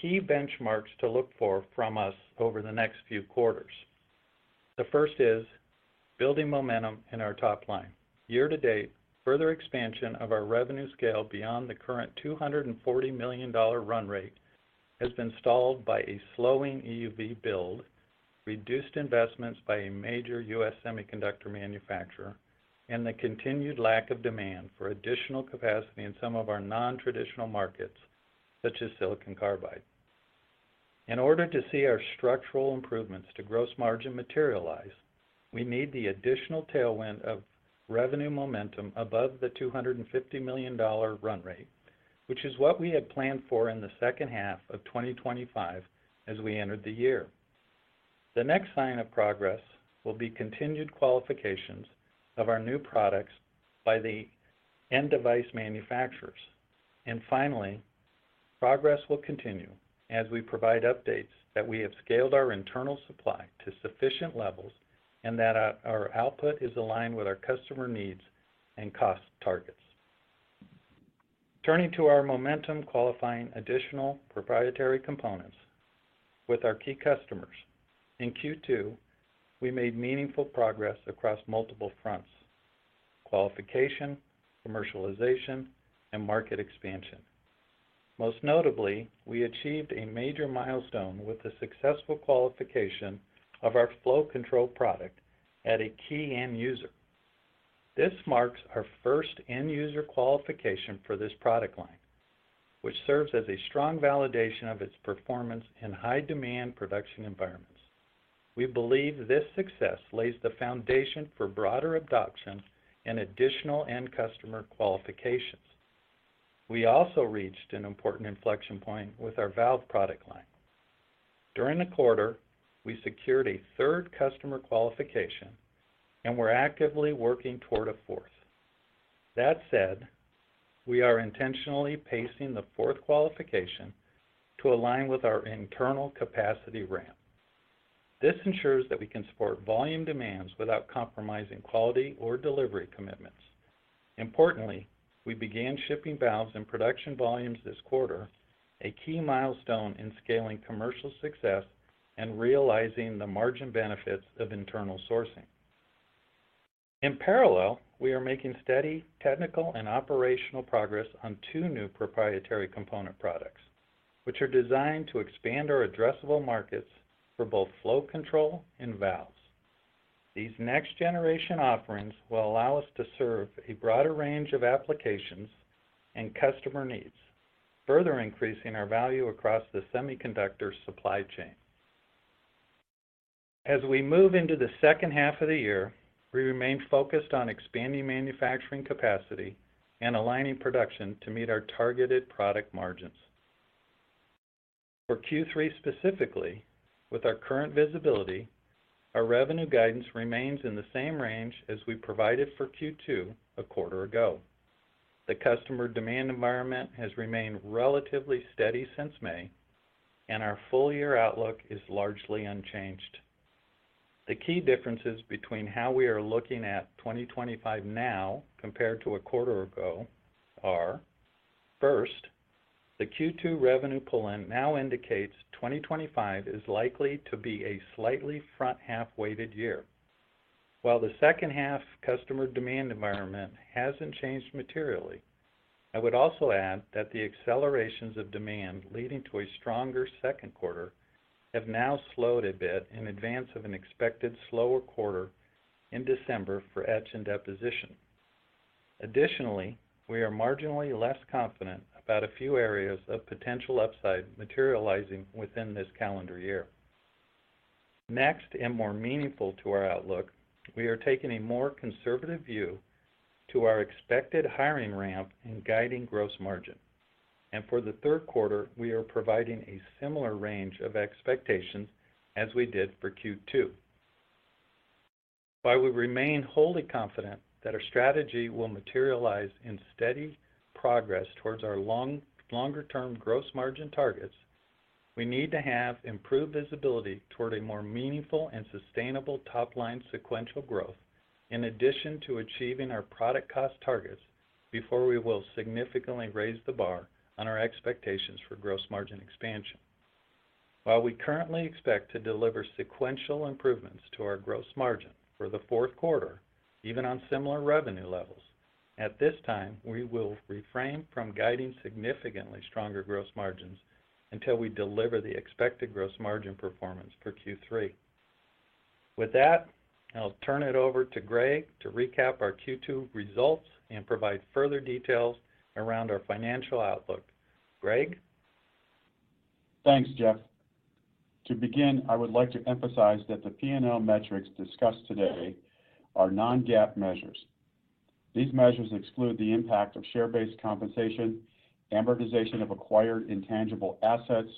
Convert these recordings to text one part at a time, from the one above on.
key benchmarks to look for from us over the next few quarters. The first is building momentum in our top line. Year to date, further expansion of our revenue scale beyond the current $240 million run rate has been stalled by a slowing EUV build, reduced investments by a major U.S. semiconductor manufacturer, and the continued lack of demand for additional capacity in some of our non-traditional markets, such as silicon carbide. In order to see our structural improvements to gross margin materialize, we need the additional tailwind of revenue momentum above the $250 million run rate, which is what we had planned for in the second half of 2025 as we entered the year. The next sign of progress will be continued qualifications of our new products by the end device manufacturers. And finally, progress will continue as we provide updates that we have scaled our internal supply to sufficient levels and that our output is aligned with our customer needs and cost targets. Turning to our momentum qualifying additional proprietary components with our key customers. In Q2, we made meaningful progress across multiple fronts: qualification, commercialization, and market expansion. Most notably, we achieved a major milestone with the successful qualification of our flow control product at a key end user. This marks our first end user qualification for this product line, which serves as a strong validation of its performance in high demand production environments. We believe this success lays the foundation for broader adoption and additional end customer qualifications. We also reached an important inflection point with our valve product line. During the quarter, we secured a third customer qualification, and we're actively working toward a fourth. That said, we are intentionally pacing the fourth qualification to align with our internal capacity ramp. This ensures that we can support volume demands without compromising quality or delivery commitments. Importantly, we began shipping valves in production volumes this quarter, a key milestone in scaling commercial success and realizing the margin benefits of internal sourcing. In parallel, we are making steady technical and operational progress on two new proprietary component products, which are designed to expand our addressable markets for both flow control and valves. These next generation offerings will allow us to serve a broader range of applications and customer needs, further increasing our value across the semiconductor supply chain. As we move into the second half of the year, we remain focused on expanding manufacturing capacity and aligning production to meet our targeted product margins. For Q3 specifically, with our current visibility, our revenue guidance remains in the same range as we provided for Q2 a quarter ago. The customer demand environment has remained relatively steady since May, and our full year outlook is largely unchanged. The key differences between how we are looking at 2025 now compared to a quarter ago are, first, the Q2 revenue pull-in now indicates 2025 is likely to be a slightly front-half weighted year. While the second half customer demand environment hasn't changed materially, I would also add that the accelerations of demand leading to a stronger second quarter have now slowed a bit in advance of an expected slower quarter in December for etch and deposition. Additionally, we are marginally less confident about a few areas of potential upside materializing within this calendar year. Next, and more meaningful to our outlook, we are taking a more conservative view to our expected hiring ramp and guiding gross margin. And for the third quarter, we are providing a similar range of expectations as we did for Q2. While we remain wholly confident that our strategy will materialize in steady progress towards our longer-term gross margin targets, we need to have improved visibility toward a more meaningful and sustainable top-line sequential growth, in addition to achieving our product cost targets before we will significantly raise the bar on our expectations for gross margin expansion. While we currently expect to deliver sequential improvements to our gross margin for the fourth quarter, even on similar revenue levels, at this time we will refrain from guiding significantly stronger gross margins until we deliver the expected gross margin performance for Q3. With that, I'll turn it over to Greg to recap our Q2 results and provide further details around our financial outlook. Greg? Thanks, Jeff. To begin, I would like to emphasize that the P&L metrics discussed today are non-GAAP measures. These measures exclude the impact of share-based compensation, amortization of acquired intangible assets,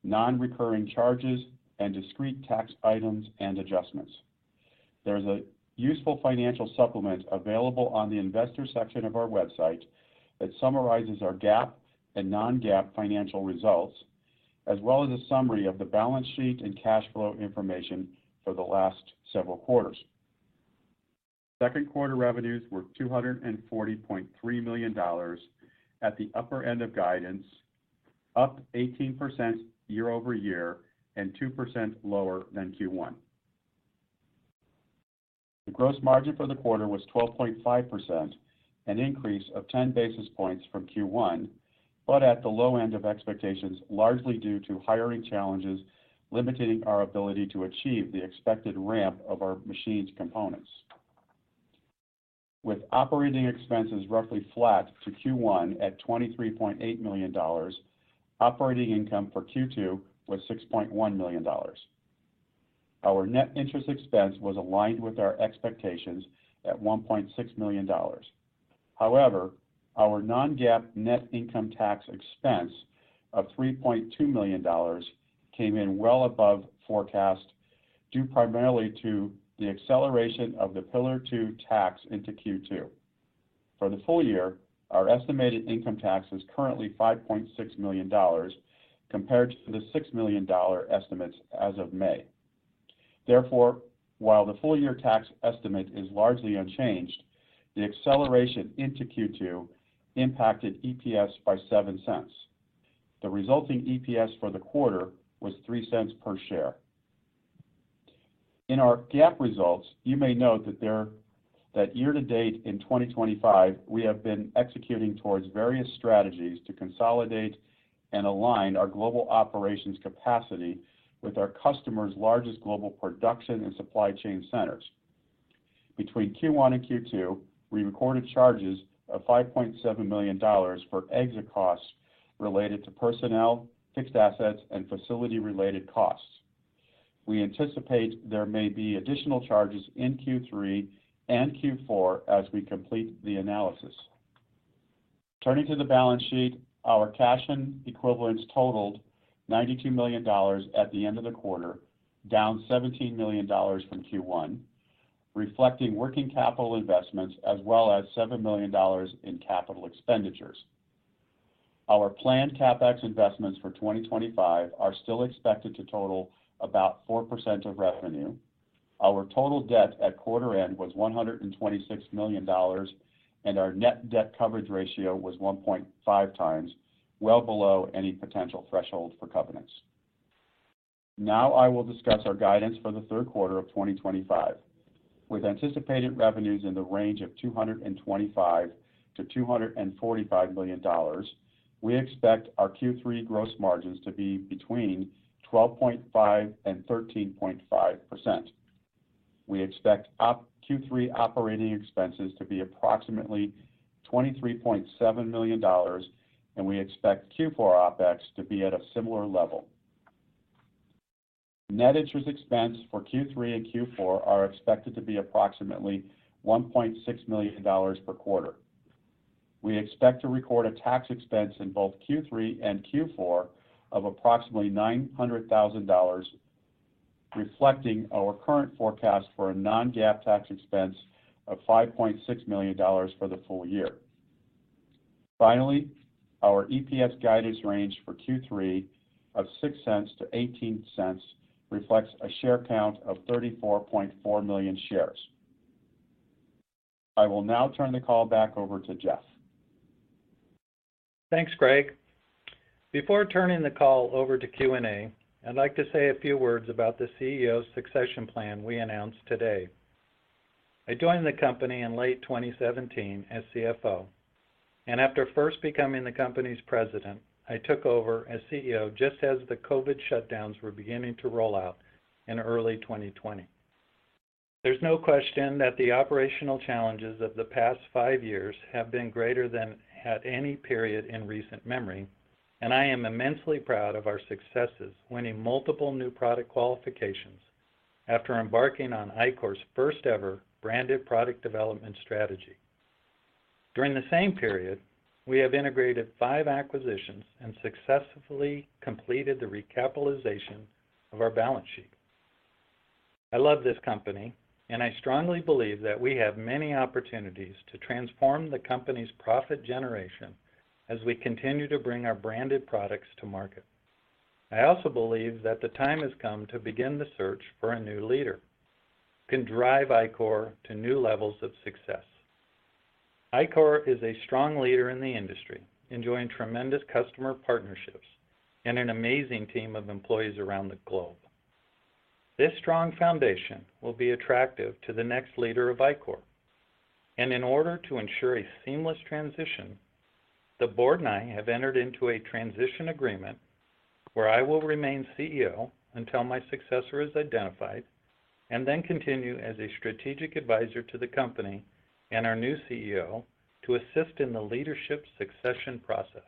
non-recurring charges, and discrete tax items and adjustments. There's a useful financial supplement available on the investor section of our website that summarizes our GAAP and non-GAAP financial results, as well as a summary of the balance sheet and cash flow information for the last several quarters. Second quarter revenues were $240.3 million at the upper end of guidance, up 18% year over year and 2% lower than Q1. The gross margin for the quarter was 12.5%, an increase of 10 basis points from Q1, but at the low end of expectations, largely due to hiring challenges limiting our ability to achieve the expected ramp of our machined components. With operating expenses roughly flat to Q1 at $23.8 million, operating income for Q2 was $6.1 million. Our net interest expense was aligned with our expectations at $1.6 million. However, our non-GAAP net income tax expense of $3.2 million came in well above forecast, due primarily to the acceleration of the Pillar 2 tax into Q2. For the full year, our estimated income tax is currently $5.6 million compared to the $6 million estimates as of May. Therefore, while the full year tax estimate is largely unchanged, the acceleration into Q2 impacted EPS by 7 cents. The resulting EPS for the quarter was 3 cents per share. In our GAAP results, you may note that year-to-date in 2025, we have been executing towards various strategies to consolidate and align our global operations capacity with our customers' largest global production and supply chain centers. Between Q1 and Q2, we recorded charges of $5.7 million for exit costs related to personnel, fixed assets, and facility-related costs. We anticipate there may be additional charges in Q3 and Q4 as we complete the analysis. Turning to the balance sheet, our cash and equivalents totaled $92 million at the end of the quarter, down $17 million from Q1, reflecting working capital investments as well as $7 million in capital expenditures. Our planned CapEx investments for 2025 are still expected to total about 4% of revenue. Our total debt at quarter end was $126 million, and our net debt coverage ratio was 1.5 times, well below any potential threshold for covenants. Now I will discuss our guidance for the third quarter of 2025. With anticipated revenues in the range of $225 to $245 million, we expect our Q3 gross margins to be between 12.5% and 13.5%. We expect Q3 operating expenses to be approximately $23.7 million, and we expect Q4 OpEx to be at a similar level. Net interest expense for Q3 and Q4 are expected to be approximately $1.6 million per quarter. We expect to record a tax expense in both Q3 and Q4 of approximately $900,000, reflecting our current forecast for a non-GAAP tax expense of $5.6 million for the full year. Finally, our EPS guidance range for Q3 of 6 cents to 18 cents reflects a share count of 34.4 million shares. I will now turn the call back over to Jeff. Thanks, Greg. Before turning the call over to Q&A, I'd like to say a few words about the CEO succession plan we announced today. I joined the company in late 2017 as CFO, and after first becoming the company's president, I took over as CEO just as the COVID shutdowns were beginning to roll out in early 2020. There's no question that the operational challenges of the past 5 years have been greater than at any period in recent memory, and I am immensely proud of our successes, winning multiple new product qualifications after embarking on Ichor's first ever branded product development strategy. During the same period, we have integrated 5 acquisitions and successfully completed the recapitalization of our balance sheet. I love this company, and I strongly believe that we have many opportunities to transform the company's profit generation as we continue to bring our branded products to market. I also believe that the time has come to begin the search for a new leader who can drive Ichor to new levels of success. Ichor is a strong leader in the industry, enjoying tremendous customer partnerships and an amazing team of employees around the globe. This strong foundation will be attractive to the next leader of Ichor, and in order to ensure a seamless transition, the board and I have entered into a transition agreement where I will remain CEO until my successor is identified, and then continue as a strategic advisor to the company and our new CEO to assist in the leadership succession process.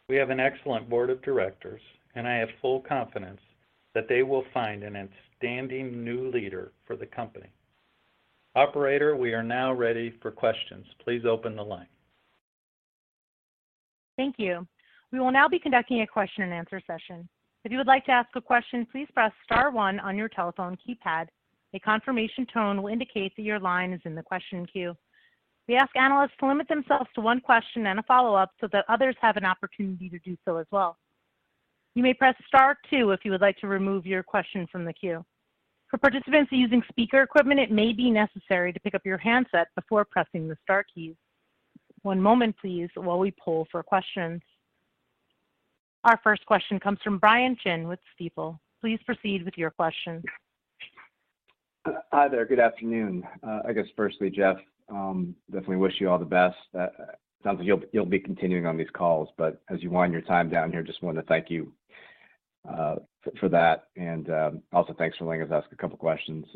We have an excellent board of directors, and I have full confidence that they will find an outstanding new leader for the company. Operator, we are now ready for questions. Please open the line. Thank you. We will now be conducting a question and answer session. If you would like to ask a question, please press star 1 on your telephone keypad. A confirmation tone will indicate that your line is in the question queue. We ask analysts to limit themselves to 1 question and a follow-up so that others have an opportunity to do so as well. You may press star 2 if you would like to remove your question from the queue. For participants using speaker equipment, it may be necessary to pick up your handset before pressing the star keys. 1 moment, please, while we poll for questions. Our first question comes from Brian Chin with Stifel. Please proceed with your question. Hi there. Good afternoon. I guess firstly, Jeff, definitely wish you all the best. Sounds like you'll be continuing on these calls, but as you wind your time down here, just wanted to thank you for that, and also thanks for letting us ask a couple questions.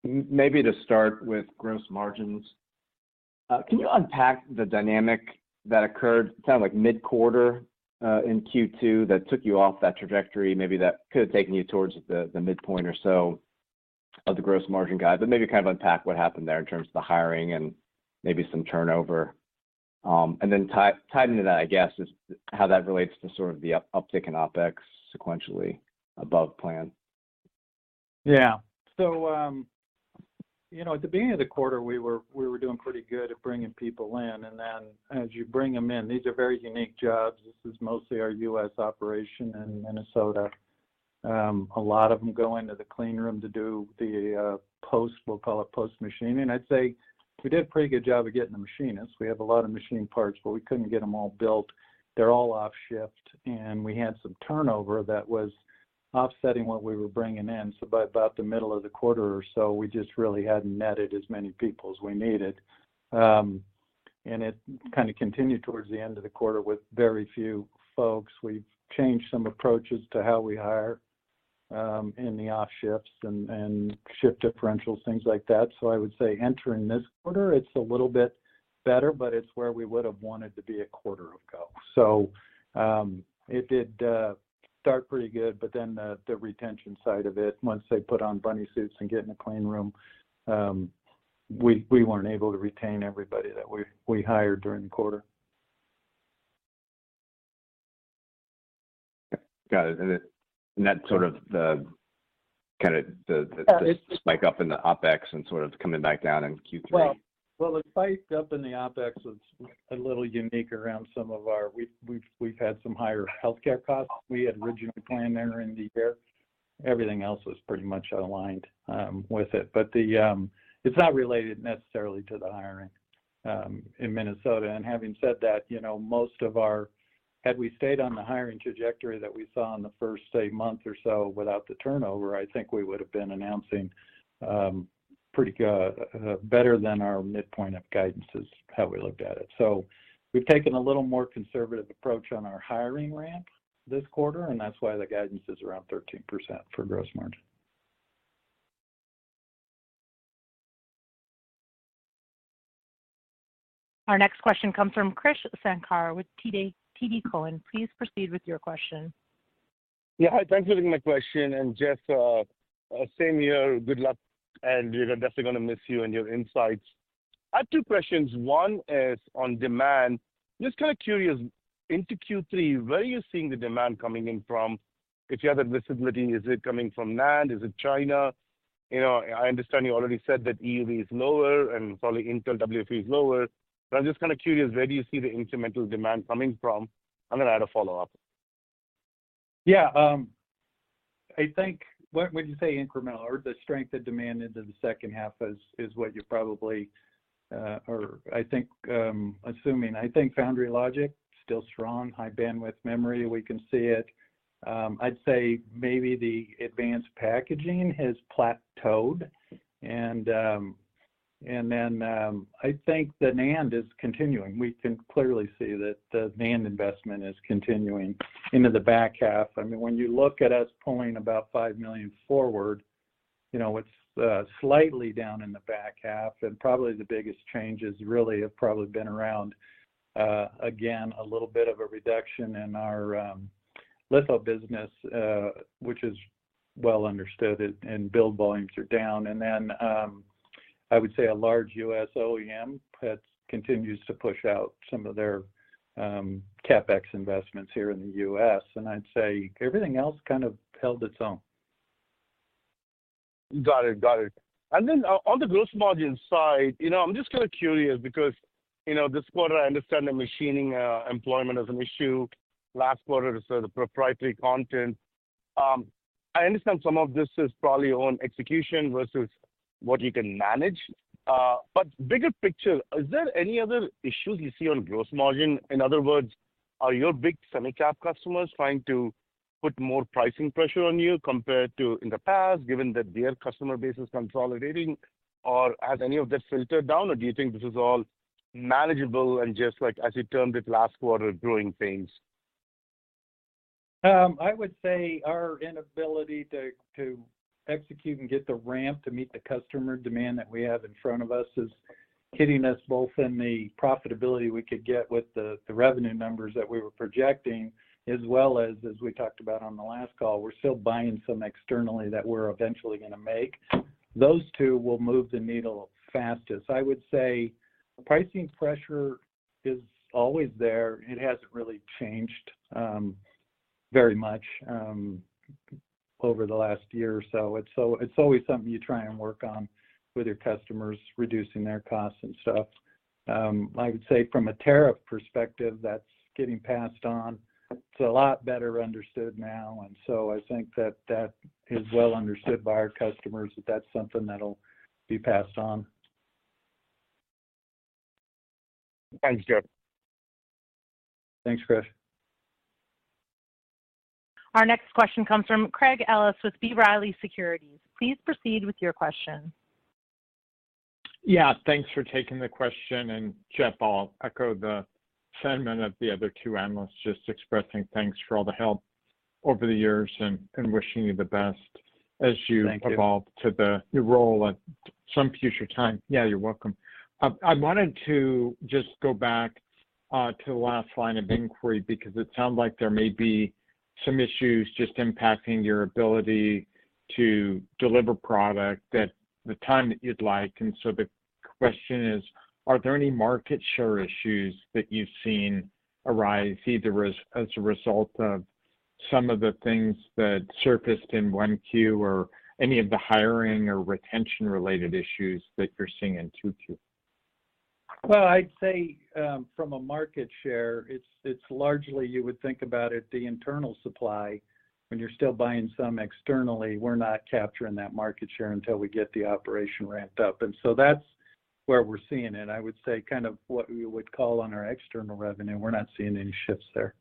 Maybe to start with gross margins, can you unpack the dynamic that occurred, kind of like mid-quarter in Q2 that took you off that trajectory, maybe that could have taken you towards the midpoint or so of the gross margin guide, but maybe kind of unpack what happened there in terms of the hiring and maybe some turnover. And then tied into that, I guess, is how that relates to sort of the uptick in OpEx sequentially above plan. Yeah. So, at the beginning of the quarter, we were doing pretty good at bringing people in, and then as you bring them in, these are very unique jobs. This is mostly our U.S. operation in Minnesota. A lot of them go into the clean room to do the we'll call it post machining. I'd say we did a pretty good job of getting the machinists. We have a lot of machine parts, but we couldn't get them all built. They're all off shift, and we had some turnover that was offsetting what we were bringing in. So by about the middle of the quarter or so, we just really hadn't netted as many people as we needed. And it kind of continued towards the end of the quarter with very few folks. We've changed some approaches to how we hire in the off shifts and shift differentials, things like that. So I would say entering this quarter, it's a little bit better, but it's where we would have wanted to be a quarter ago. So it did start pretty good, but then the retention side of it, once they put on bunny suits and get in a clean room, we weren't able to retain everybody that we hired during the quarter. Got it. And that's sort of the spike up in the OpEx and sort of coming back down in Q3. Well, the spike up in the OpEx was a little unique around some of our. We've had some higher healthcare costs we had originally planned entering the year. Everything else was pretty much aligned with it, but it's not related necessarily to the hiring in Minnesota. And having said that, most of our had we stayed on the hiring trajectory that we saw in the first, say, month or so without the turnover, I think we would have been announcing pretty good, better than our midpoint of guidance is how we looked at it. So we've taken a little more conservative approach on our hiring ramp this quarter, and that's why the guidance is around 13% for gross margin. Our next question comes from Krish Sankar with TD Cowen. Please proceed with your question. Yeah, hi, thanks for taking my question. And Jeff, same here, good luck, and we're definitely going to miss you and your insights. I have two questions. One is on demand. Just kind of curious, into Q3, where are you seeing the demand coming in from? If you have that visibility, is it coming from NAND? Is it China? You know, I understand you already said that EUV is lower and probably Intel WFE is lower. But I'm just kind of curious, where do you see the incremental demand coming from? I'm going to add a follow-up. Yeah, I think when you say incremental or the strength of demand into the second half is what you're probably, or I think, assuming. I think foundry logic, still strong, high bandwidth memory, we can see it. I'd say maybe the advanced packaging has plateaued, and then I think the NAND is continuing. We can clearly see that the NAND investment is continuing into the back half. I mean, when you look at us pulling about $5 million forward, you know, it's slightly down in the back half, and probably the biggest changes really have probably been around, again, a little bit of a reduction in our litho business, which is well understood, and build volumes are down. And then I would say a large U.S. OEM continues to push out some of their CapEx investments here in the U.S., and I'd say everything else kind of held its own. Got it. And then on the gross margin side, you know, I'm just kind of curious because, you know, this quarter I understand the machining employment is an issue. Last quarter, so the proprietary content. I understand some of this is probably on execution versus what you can manage. But bigger picture, is there any other issues you see on gross margin? In other words, are your big semi-cap customers trying to put more pricing pressure on you compared to in the past, given that their customer base is consolidating? Or has any of that filtered down, or do you think this is all manageable and just like, as you termed it last quarter, growing pains? I would say our inability to execute and get the ramp to meet the customer demand that we have in front of us is hitting us both in the profitability we could get with the revenue numbers that we were projecting, as well as we talked about on the last call, we're still buying some externally that we're eventually going to make. Those two will move the needle fastest. I would say pricing pressure is always there. It hasn't really changed very much over the last year or so. It's always something you try and work on with your customers, reducing their costs and stuff. I would say from a tariff perspective, that's getting passed on. It's a lot better understood now, and so I think that is well understood by our customers, that that's something that'll be passed on. Thanks, Jeff. Thanks, Chris. Our next question comes from Craig Ellis with B. Riley Securities. Please proceed with your question. Yeah, thanks for taking the question. And Jeff, I'll echo the sentiment of the other two analysts, just expressing thanks for all the help over the years and wishing you the best as you evolve to the new role at some future time. Yeah, you're welcome. I wanted to just go back to the last line of inquiry because it sounds like there may be some issues just impacting your ability to deliver product at the time that you'd like. And so the question is, are there any market share issues that you've seen arise either as a result of some of the things that surfaced in 1Q or any of the hiring or retention related issues that you're seeing in 2Q? Well, I'd say from a market share, it's largely, you would think about it, the internal supply. When you're still buying some externally, we're not capturing that market share until we get the operation ramped up. And so that's where we're seeing it. I would say kind of what we would call on our external revenue, we're not seeing any shifts there.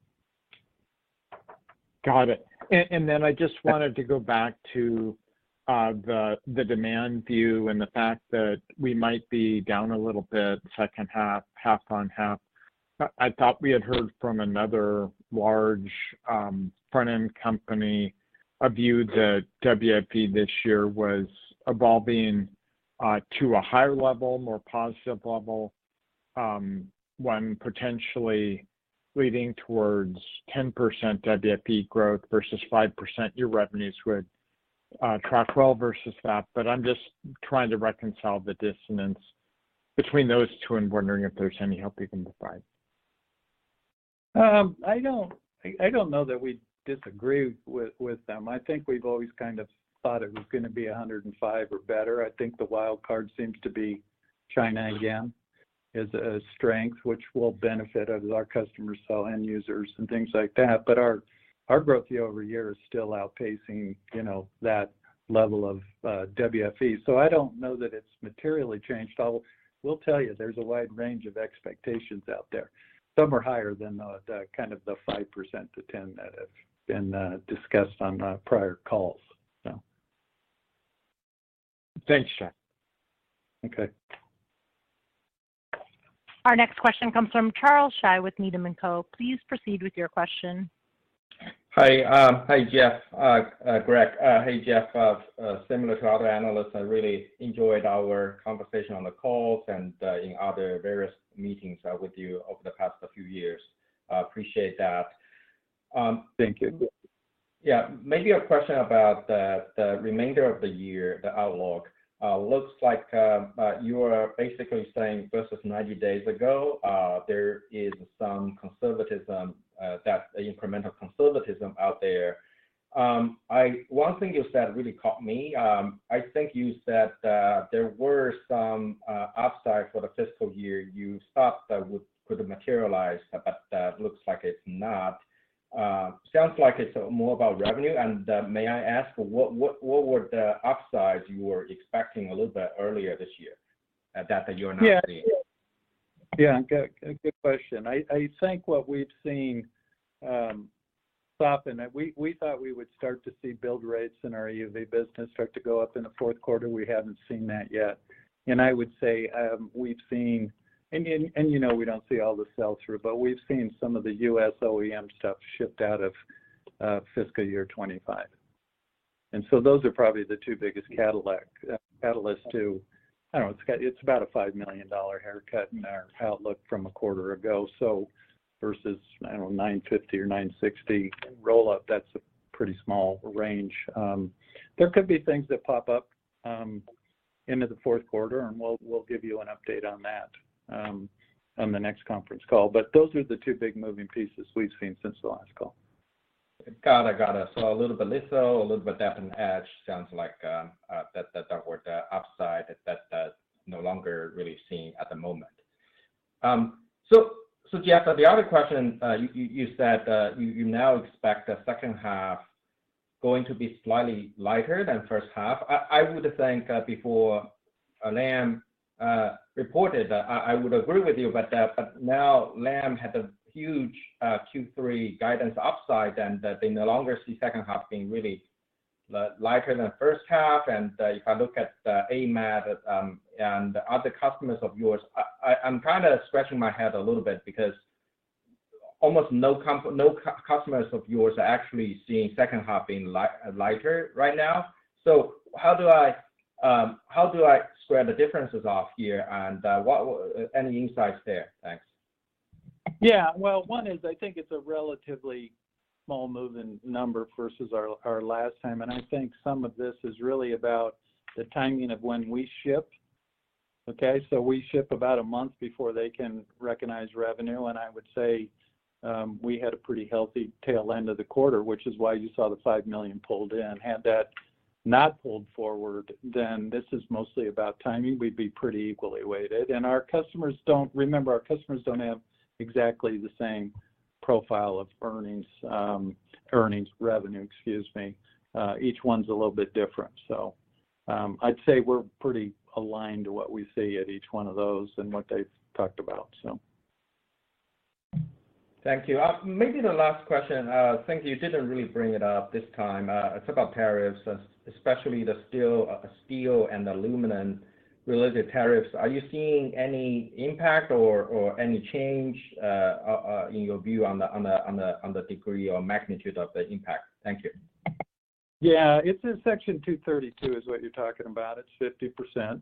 Got it. And then I just wanted to go back to the demand view and the fact that we might be down a little bit second half, half on half. I thought we had heard from another large front-end company a view that WFE this year was evolving to a higher level, more positive level, one potentially leading towards 10% WFE growth versus 5%. Your revenues would track well versus that, but I'm just trying to reconcile the dissonance between those two and wondering if there's any help you can provide. I don't know that we disagree with them. I think we've always kind of thought it was going to be 105 or better. I think the wild card seems to be China again is a strength, which will benefit as our customers sell end users and things like that. But our growth year over year is still outpacing, that level of WFE. So I don't know that it's materially changed. We'll tell you there's a wide range of expectations out there. Some are higher than the kind of the 5% to 10 that have been discussed on prior calls. So. Thanks, Jeff. Okay. Our next question comes from Charles Shi with Needham & Co. Please proceed with your question. Hi, Jeff, Greg. Hey, Jeff. Similar to other analysts, I really enjoyed our conversation on the calls and in other various meetings with you over the past few years. Appreciate that. Thank you. Yeah, maybe a question about the remainder of the year, the outlook. Looks like you are basically saying versus 90 days ago, there is some conservatism, that incremental conservatism out there. One thing you said really caught me. I think you said there were some upside for the fiscal year you thought that could materialize, but looks like it's not. Sounds like it's more about revenue. And may I ask what were the upsides you were expecting a little bit earlier this year that you're not seeing? Yeah, good question. I think what we've seen soften. We thought we would start to see build rates in our EUV business start to go up in the fourth quarter. We haven't seen that yet. And I would say we've seen, and we don't see all the sell-through, but we've seen some of the U.S. OEM stuff shipped out of fiscal year 25. And so those are probably the two biggest catalysts to, I don't know, it's about a $5 million haircut in our outlook from a quarter ago. So versus, I don't know, 950 or 960 roll up, that's a pretty small range. There could be things that pop up into the fourth quarter, and we'll give you an update on that on the next conference call. But those are the two big moving pieces we've seen since the last call. Got it. So a little bit litho, a little bit depth and edge sounds like that were the upside that no longer really seen at the moment. So Jeff, the other question you said you now expect the second half going to be slightly lighter than first half. I would think before Lam reported, I would agree with you, but now Lam had a huge Q3 guidance upside, and they no longer see second half being really lighter than first half. And if I look at AMAT and other customers of yours, I'm kind of scratching my head a little bit because almost no customers of yours are actually seeing second half being lighter right now. So how do I square the differences off here, and any insights there? Thanks. Yeah, well, one is I think it's a relatively small moving number versus our last time, and I think some of this is really about the timing of when we ship. Okay, so we ship about a month before they can recognize revenue, and I would say we had a pretty healthy tail end of the quarter, which is why you saw the $5 million pulled in. Had that not pulled forward, then this is mostly about timing. We'd be pretty equally weighted, and our customers don't have exactly the same profile of earnings revenue, each one's a little bit different. So I'd say we're pretty aligned to what we see at each one of those and what they've talked about. So Thank you. Maybe the last question, thank you didn't really bring it up this time. It's about tariffs, especially the steel and aluminum related tariffs. Are you seeing any impact or any change in your view on the degree or magnitude of the impact? Thank you. Yeah, it's in Section 232 is what you're talking about. It's 50%.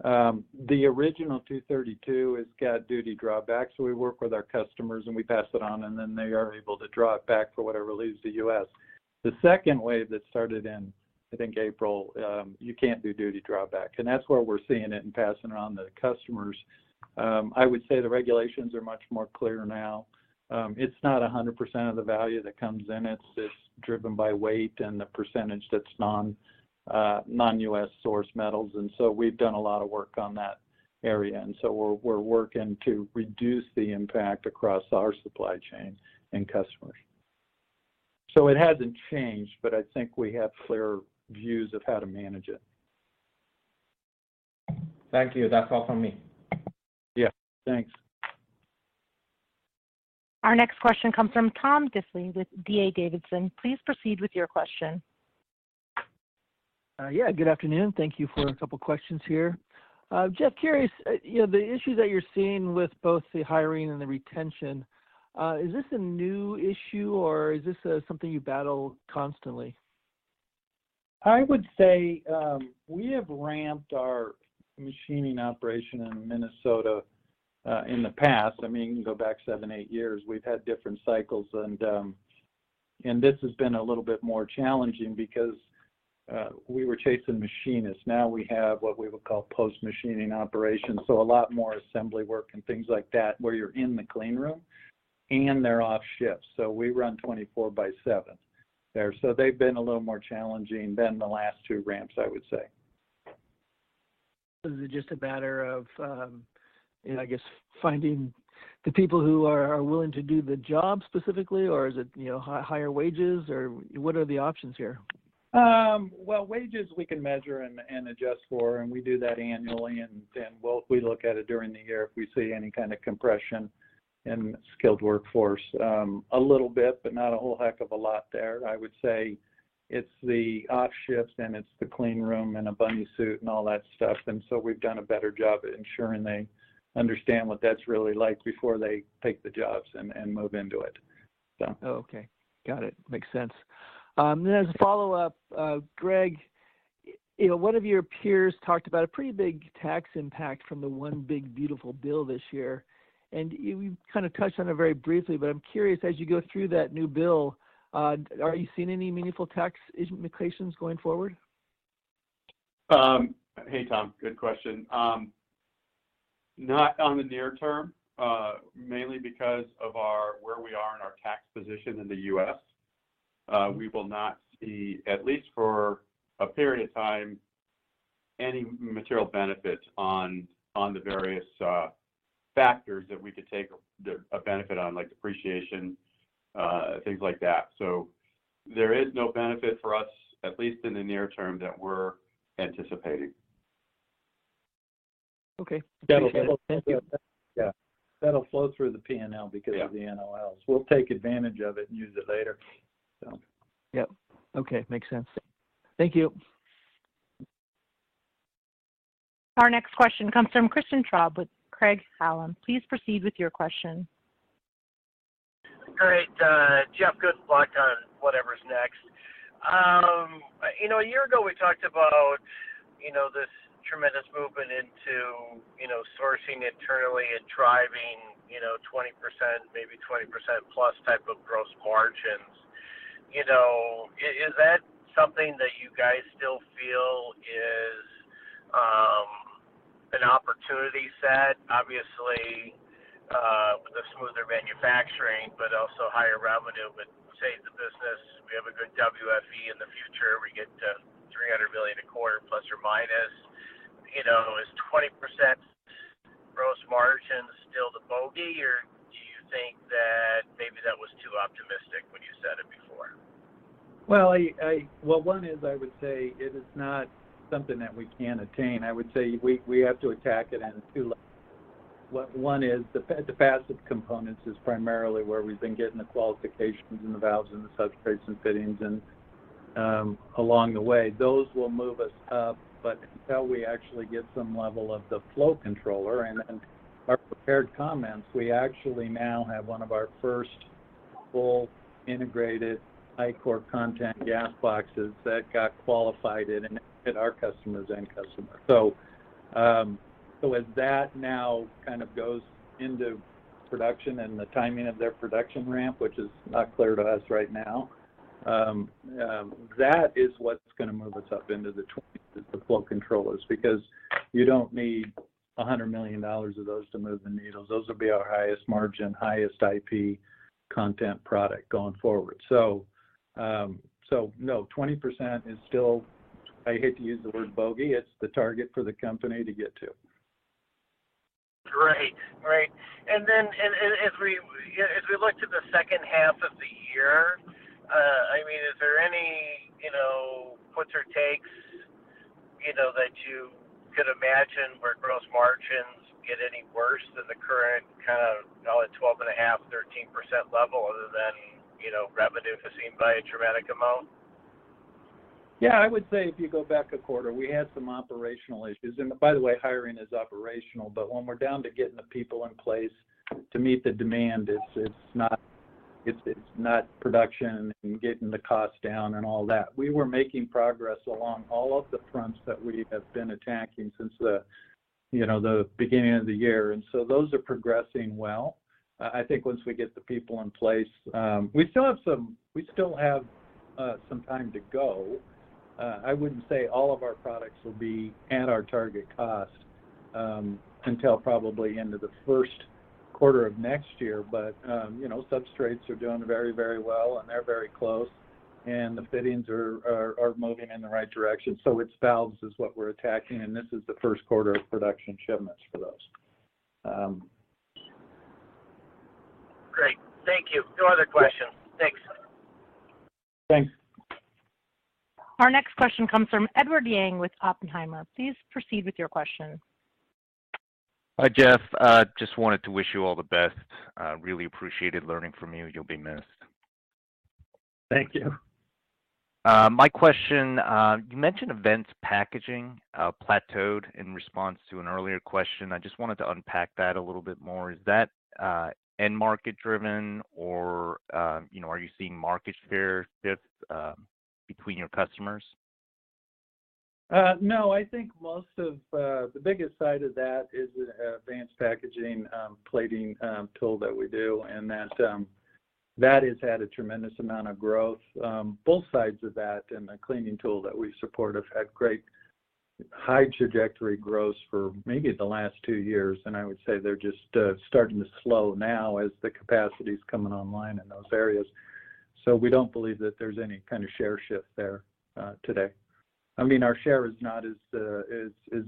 The original 232 has got duty drawback, so we work with our customers and we pass it on, and then they are able to draw it back for whatever leaves the U.S. The second wave that started in, I think, April, you can't do duty drawback, and that's where we're seeing it and passing it on to the customers. I would say the regulations are much more clear now. It's not 100% of the value that comes in. It's driven by weight and the percentage that's non-U.S. source metals, and so we've done a lot of work on that area, and so we're working to reduce the impact across our supply chain and customers. So it hasn't changed, but I think we have clear views of how to manage it. Thank you. That's all from me. Yeah, thanks. Our next question comes from Tom Diffley with D.A. Davidson. Please proceed with your question. Yeah, good afternoon. Thank you for a couple questions here. Jeff, curious, the issues that you're seeing with both the hiring and the retention, is this a new issue or is this something you battle constantly? I would say we have ramped our machining operation in Minnesota in the past. I mean, you can go back 7-8 years. We've had different cycles, and this has been a little bit more challenging because we were chasing machinists. Now we have what we would call post-machining operations, so a lot more assembly work and things like that where you're in the clean room and they're off shifts. So we run 24/7 there. So they've been a little more challenging than the last two ramps, I would say. Is it just a matter of, I guess, finding the people who are willing to do the job specifically, or is it, higher wages, or what are the options here? Well, wages we can measure and adjust for, and we do that annually, and we look at it during the year if we see any kind of compression in skilled workforce. A little bit, but not a whole heck of a lot there. I would say it's the off shifts and it's the clean room and a bunny suit and all that stuff, and so we've done a better job at ensuring they understand what that's really like before they take the jobs and move into it. So. Oh, okay. Got it. Makes sense. Then as a follow-up, Greg, one of your peers talked about a pretty big tax impact from the one big beautiful bill this year, and you kind of touched on it very briefly, but I'm curious, as you go through that new bill, are you seeing any meaningful tax implications going forward? Hey, Tom, good question. Not on the near term, mainly because of where we are in our tax position in the U.S. We will not see, at least for a period of time, any material benefit on the various factors that we could take a benefit on, like depreciation, things like that. So there is no benefit for us, at least in the near term, that we're anticipating. Okay. Thank you. Yeah, that'll flow through the P&L because of the NOLs. We'll take advantage of it and use it later. So. Yep. Okay, makes sense. Thank you. Our next question comes from Christian Traub with Craig-Hallum. Please proceed with your question. Great. Jeff, good luck on whatever's next. A year ago we talked about, this tremendous movement into, sourcing internally and driving, 20%, maybe 20% plus type of gross margins. Is that something that you guys still feel is an opportunity set? Obviously, with a smoother manufacturing, but also higher revenue, but say the business, we have a good WFE in the future, we get to $300 million a quarter plus or minus. Is 20% gross margin still the bogey, or do you think that maybe that was too optimistic when you said it before? Well, one is I would say it is not something that we can attain. I would say we have to attack it on two levels. One is the passive components is primarily where we've been getting the qualifications and the valves and the substrates and fittings, and along the way, those will move us up. But until we actually get some level of the flow controller, and our prepared comments, we actually now have one of our first full integrated Ichor content gas boxes that got qualified and hit our customers and customers. So as that now kind of goes into production and the timing of their production ramp, which is not clear to us right now, that is what's going to move us up into the 20s, is the flow controllers, because you don't need $100 million of those to move the needles. Those will be our highest margin, highest IP content product going forward. So no, 20% is still, I hate to use the word bogey, it's the target for the company to get to. Great. And then as we look to the second half of the year, I mean, is there any, puts or takes, that you could imagine where gross margins get any worse than the current kind of, call it 12.5%, 13% level, other than, revenue has seen by a dramatic amount? Yeah, I would say if you go back a quarter, we had some operational issues. And by the way, hiring is operational, but when we're down to getting the people in place to meet the demand, it's not production and getting the costs down and all that. We were making progress along all of the fronts that we have been attacking since the beginning of the year, and so those are progressing well. I think once we get the people in place, we still have some time to go. I wouldn't say all of our products will be at our target cost until probably into the first quarter of next year, but substrates are doing very, very well, and they're very close, and the fittings are moving in the right direction. So it's valves is what we're attacking, and this is the first quarter of production shipments for those. Great. Thank you. No other questions. Thanks. Thanks. Our next question comes from Edward Yang with Oppenheimer. Please proceed with your question. Hi, Jeff. Just wanted to wish you all the best. Really appreciated learning from you. You'll be missed. Thank you. My question, you mentioned events packaging plateaued in response to an earlier question. I just wanted to unpack that a little bit more. Is that end market driven, or are you seeing market share shift between your customers? No, I think most of the biggest side of that is the advanced packaging plating tool that we do, and that has had a tremendous amount of growth. Both sides of that and the cleaning tool that we support have had great high trajectory growth for maybe the last 2 years, and I would say they're just starting to slow now as the capacity is coming online in those areas. So we don't believe that there's any kind of share shift there today. I mean, our share is not as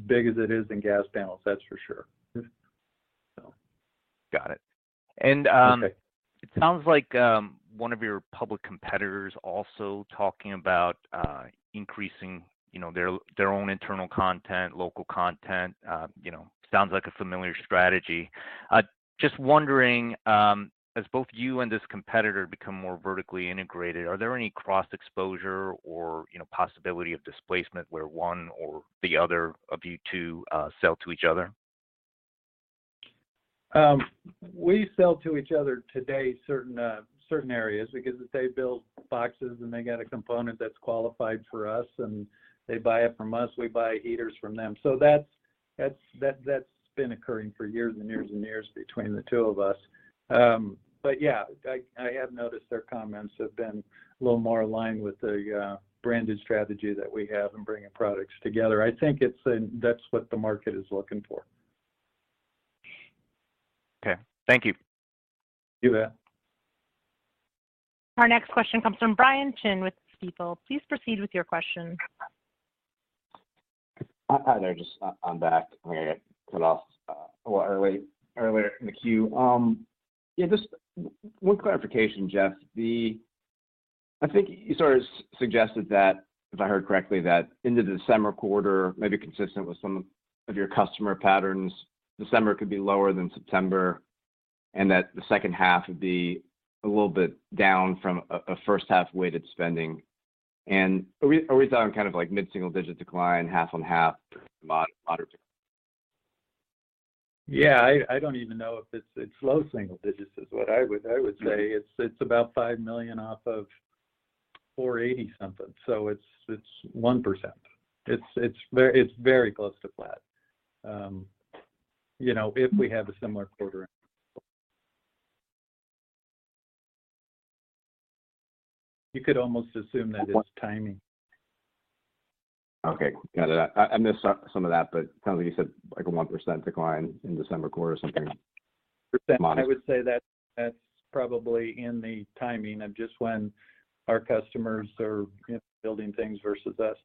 big as it is in gas panels, that's for sure. So. Got it. And okay. It sounds like one of your public competitors also talking about increasing, their own internal content, local content. Sounds like a familiar strategy. Just wondering, as both you and this competitor become more vertically integrated, are there any cross exposure or possibility of displacement where one or the other of you two sell to each other? We sell to each other today certain areas, because if they build boxes and they got a component that's qualified for us and they buy it from us, we buy heaters from them. So that's been occurring for years and years and years between the two of us. But yeah, I have noticed their comments have been a little more aligned with the branded strategy that we have in bringing products together. I think that's what the market is looking for. Okay, thank you. You bet. Our next question comes from Brian Chin with Stifel. Please proceed with your question. Hi there, I'm back. I think I got cut off earlier in the queue. Just one clarification, Jeff. I think you sort of suggested that, if I heard correctly, that into the December quarter, maybe consistent with some of your customer patterns, December could be lower than September, and that the second half would be a little bit down from a first half weighted spending. And are we talking kind of like mid-single digit decline, half on half, moderate? Yeah, I don't even know if it's low single digits is what I would say. It's about $5 million off of 480 something. So it's 1%. It's very close to flat. If we have a similar quarter. You could almost assume that it's timing. Okay, got it. I missed some of that, but it sounds like you said like a 1% decline in December quarter or something. I would say that's probably in the timing of just when our customers are building things versus us.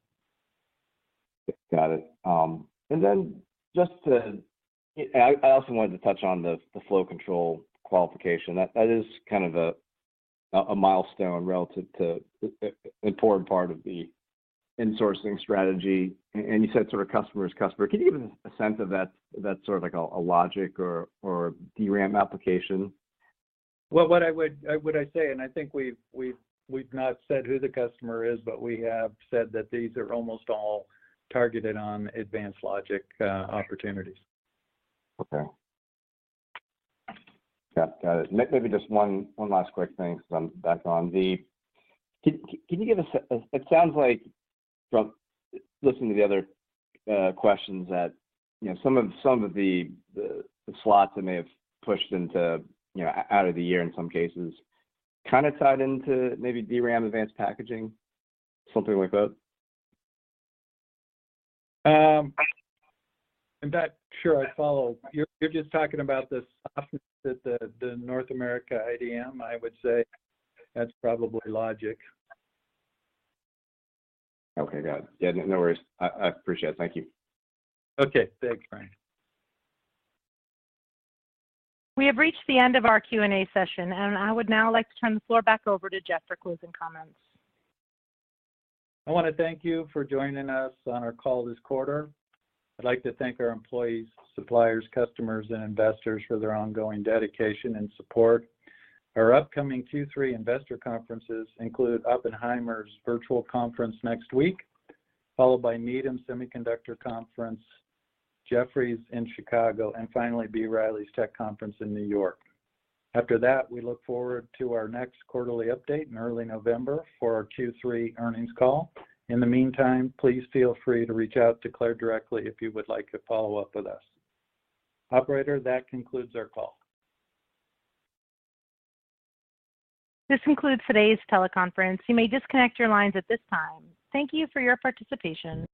Got it. And then I also wanted to touch on the flow control qualification. That is kind of a milestone relative to an important part of the insourcing strategy. And you said sort of customer. Can you give us a sense of that sort of like a logic or DRAM application? Well, what I would say, and I think we've not said who the customer is, but we have said that these are almost all targeted on advanced logic opportunities. Okay. Got it. Maybe just one last quick thing, because I'm back on the. Can you give us? It sounds like from listening to the other questions that some of the slots that may have pushed into out of the year in some cases, kind of tied into maybe DRAM advanced packaging, something like that. I'm not sure I follow. You're just talking about the softness at the North America IDM. I would say that's probably logic. Okay, got it. Yeah, no worries. I appreciate it. Thank you. Okay, thanks, Frank. We have reached the end of our Q&A session, and I would now like to turn the floor back over to Jeff for closing comments. I want to thank you for joining us on our call this quarter. I'd like to thank our employees, suppliers, customers, and investors for their ongoing dedication and support. Our upcoming Q3 investor conferences include Oppenheimer's virtual conference next week, followed by Needham Semiconductor Conference, Jefferies in Chicago, and finally B. Riley's Tech Conference in New York. After that, we look forward to our next quarterly update in early November for our Q3 earnings call. In the meantime, please feel free to reach out to Claire directly if you would like to follow up with us. Operator, that concludes our call. This concludes today's teleconference. You may disconnect your lines at this time. Thank you for your participation.